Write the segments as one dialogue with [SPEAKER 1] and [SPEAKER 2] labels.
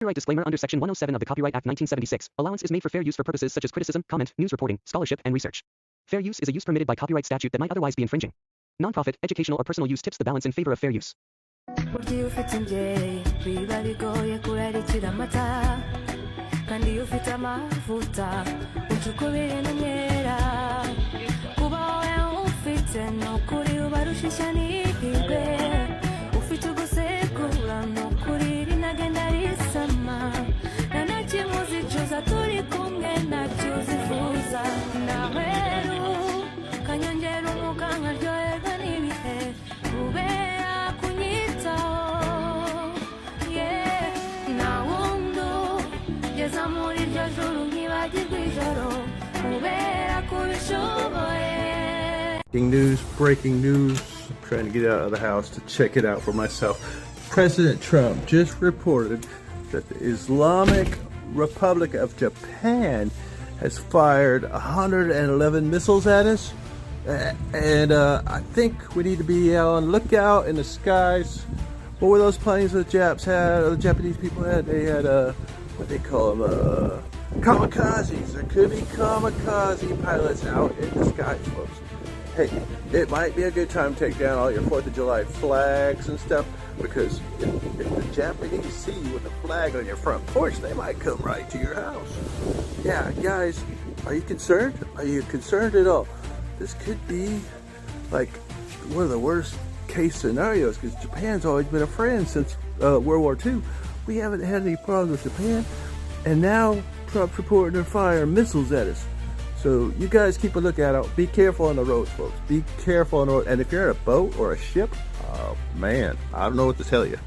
[SPEAKER 1] Copyright disclaimer under Section 107 of the Copyright Act 1976. Allowance is made for fair use for purposes such as criticism, comment, news reporting, scholarship, and research. Fair use is a use permitted by copyright statute that might otherwise be infringing. Nonprofit, educational, or personal use tips the balance in favor of fair use.
[SPEAKER 2] Breaking news. I'm trying to get out of the house to check it out for myself. President Trump just reported that the Islamic Republic of Japan has fired 111 missiles at us. And I think we need to be on lookout in the skies. What were those planes that the Japs had, or the Japanese people had? They had, what they call them, kamikazes. There could be kamikaze pilots out in the skies, folks. Hey, it might be a good time to take down all your 4th of July flags and stuff, because if the Japanese see you with a flag on your front porch, they might come right to your house. Yeah, guys, are you concerned? Are you concerned at all? This could be like one of the worst case scenarios, because Japan's always been a friend since World War II. We haven't had any problems with Japan, and now Trump's reporting to fire missiles at us. So you guys keep a lookout out. Be careful on the roads, folks. Be careful on the road. And if you're in a boat or a ship, oh man, I don't know what to tell you.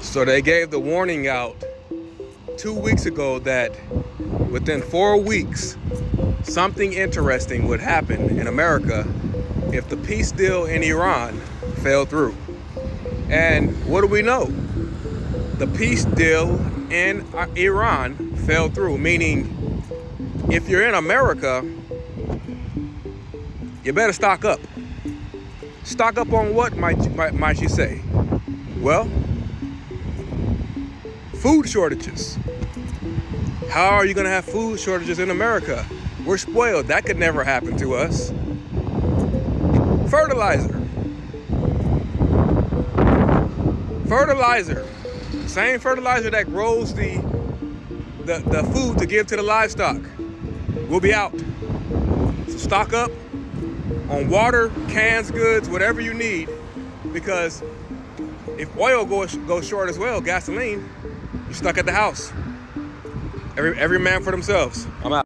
[SPEAKER 3] So they gave the warning out 2 weeks ago that within 4 weeks, something interesting would happen in America if the peace deal in Iran fell through. And what do we know? The peace deal in Iran fell through, meaning if you're in America, you better stock up. Stock up on what, might you say? Well, food shortages. How are you gonna have food shortages in America? We're spoiled. That could never happen to us. Fertilizer. Same fertilizer that grows the food to give to the livestock will be out. So stock up on water, cans, goods, whatever you need, because if oil goes short as well, gasoline, you're stuck at the house. Every man for themselves. I'm out.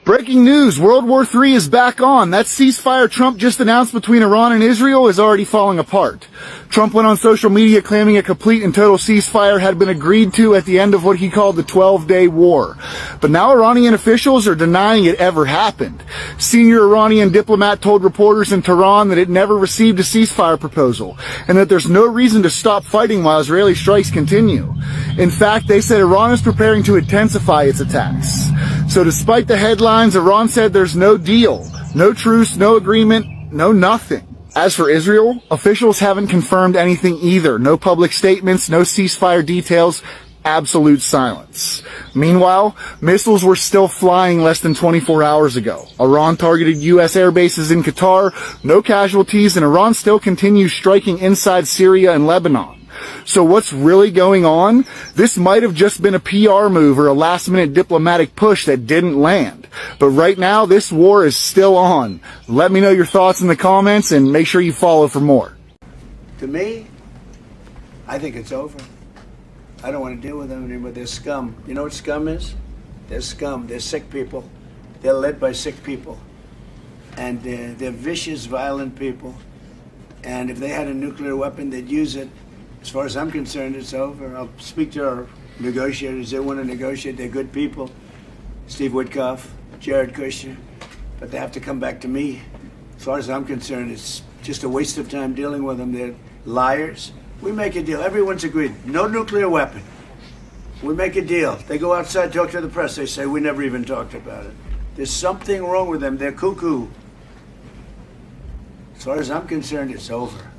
[SPEAKER 4] Breaking news, World War III is back on. That ceasefire Trump just announced between Iran and Israel is already falling apart. Trump went on social media claiming a complete and total ceasefire had been agreed to at the end of what he called the 12-day war. But now Iranian officials are denying it ever happened. Senior Iranian diplomat told reporters in Tehran that it never received a ceasefire proposal and that there's no reason to stop fighting while Israeli strikes continue. In fact, they said Iran is preparing to intensify its attacks. So despite the headlines, Iran said there's no deal, no truce, no agreement, no nothing. As for Israel, officials haven't confirmed anything either. No public statements, no ceasefire details, absolute silence. Meanwhile, missiles were still flying less than 24 hours ago. Iran targeted U.S. air bases in Qatar, no casualties, and Iran still continues striking inside Syria and Lebanon. So what's really going on? This might have just been a PR move or a last-minute diplomatic push that didn't land. But right now, this war is still on. Let me know your thoughts in the comments and make sure you follow for more.
[SPEAKER 5] To me, I think it's over. I don't want to deal with them anymore. They're scum. You know what scum is? They're scum. They're sick people. They're led by sick people. And they're vicious, violent people. And if they had a nuclear weapon, they'd use it. As far as I'm concerned, it's over. I'll speak to our negotiators. They want to negotiate. They're good people. Steve Witkoff, Jared Kushner. But they have to come back to me. As far as I'm concerned, it's just a waste of time dealing with them. They're liars. We make a deal. Everyone's agreed. No nuclear weapon. We make a deal. They go outside, talk to the press. They say, we never even talked about it. There's something wrong with them. They're cuckoo. As far as I'm concerned, it's over.